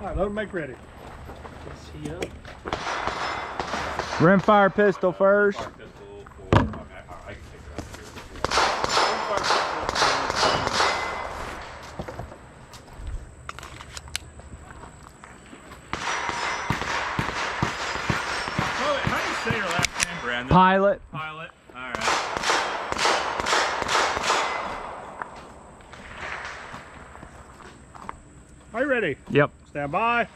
All right, load and make ready. Rimfire pistol first. Rimfire pistol for, I can take it out here. Rimfire pistol. How do you say your last name, Brandon? Pilot. Pilot. All right. Are you ready? Yep. Stand by.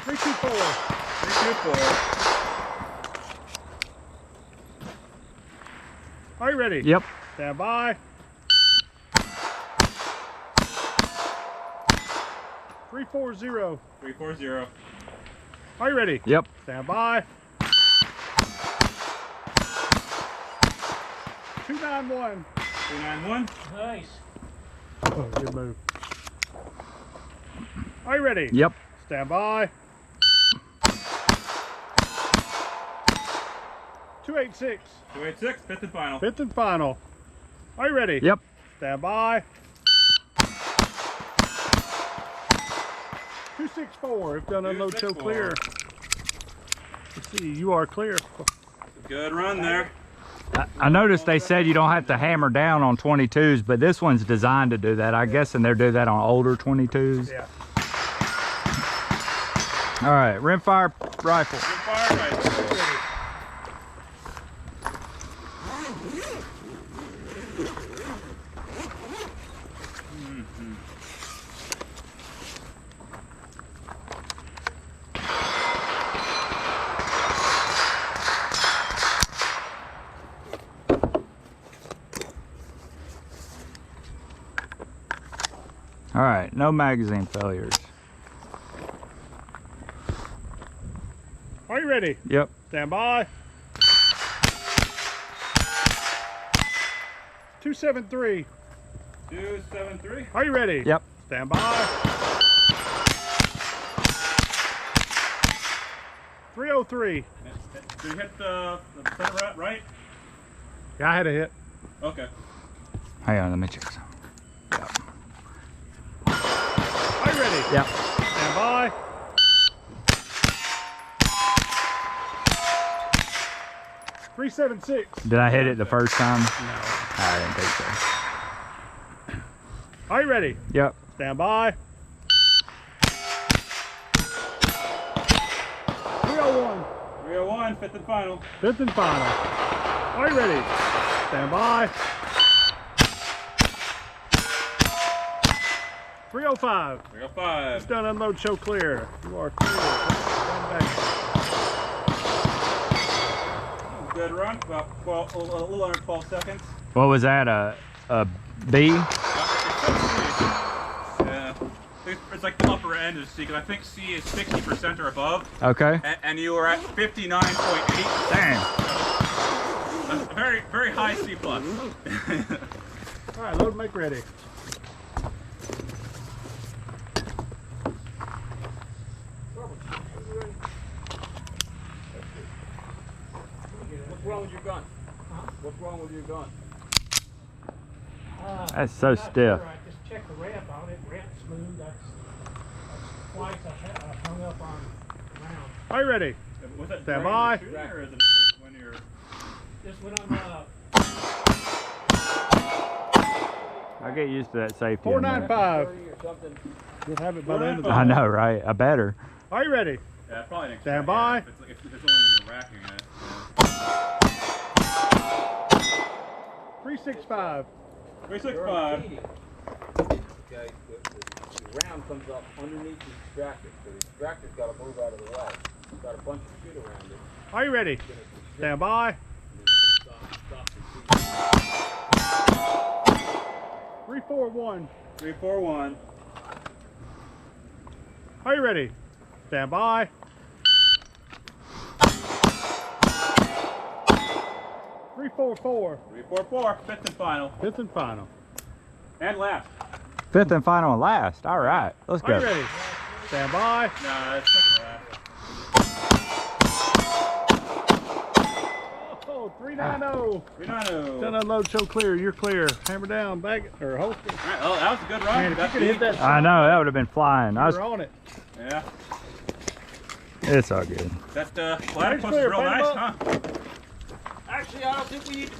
3, 2, 4. 3, 2, 4. Are you ready? Yep. Stand by. 3, 4, 0. 3, 4, 0. Are you ready? Yep. Stand by. 291. 291. Nice. Oh, good move. Are you ready? Yep. Stand by. 286. 286. Fifth and final. Fifth and final. Are you ready? Yep. Stand by. 264. If done unload show 264. clear. Let's see, you are clear. Good run there. I noticed they said you don't have to hammer down on 22s, but this one's designed to do that. I'm guessing they're do that on older 22s. Yeah. All right, rimfire rifle. Rimfire rifle. All right, no magazine failures. Are you ready? Yep. Stand by. 273. 273. Are you ready? Yep. Stand by. 303. Did you hit the front right? Yeah, I had a hit. Okay. Hang on, let me check some. Yep. Are you ready? Yep. Stand by. 376. Did I hit it the first time? No. I didn't think so. Are you ready? Yep. Stand by. 301. 301. Fifth and final. Fifth and final. Are you ready? Stand by. 305. 305. Done unload show clear. You are clear. Stand back. Good run. About 12, a little under 12 seconds. What was that? A B? Yeah. It's like the upper end of C, because I think C is 60% or above. Okay. And you were at 59.8. Damn. That's a very, very high C+. All right, load and make ready. What's wrong with your gun? Huh? What's wrong with your gun? That's so not stiff. Sure. I just checked the ramp on it. Ramp smooth. That's twice I hung up on round. Are you ready? Was that Stand during by. the shooting, or is it when you're... Just went on I get used to that safety. in there. 495. 30 or something. You'll have it by the end of the I know, right? I better. Are you ready? Yeah, probably next Stand time, by. Yeah, if it's only when you're racking it. 365. 365. Okay, the round comes up underneath the extractor, so the extractor's got to move out of the way. It's got a bunch of shit around it. Are you ready? Stand by. And it's gonna stop the shooting. 341. 341. Are you ready? Stand by. 344. 344. Fifth and final. Fifth and final. And last. Fifth and final and last. All right, let's Are you go. ready? Stand by. No, it's second last. Oh, Oh, 390. 390. Done unload, show clear. You're clear. Hammer down, bag it, or holster. All right, oh, that was a good run. Man, if you Got could hit beat. that I know, that would have been flying. you're on it. Yeah. It's all good. That platypus is clear, real nice, bang huh? Actually, I don't think we need to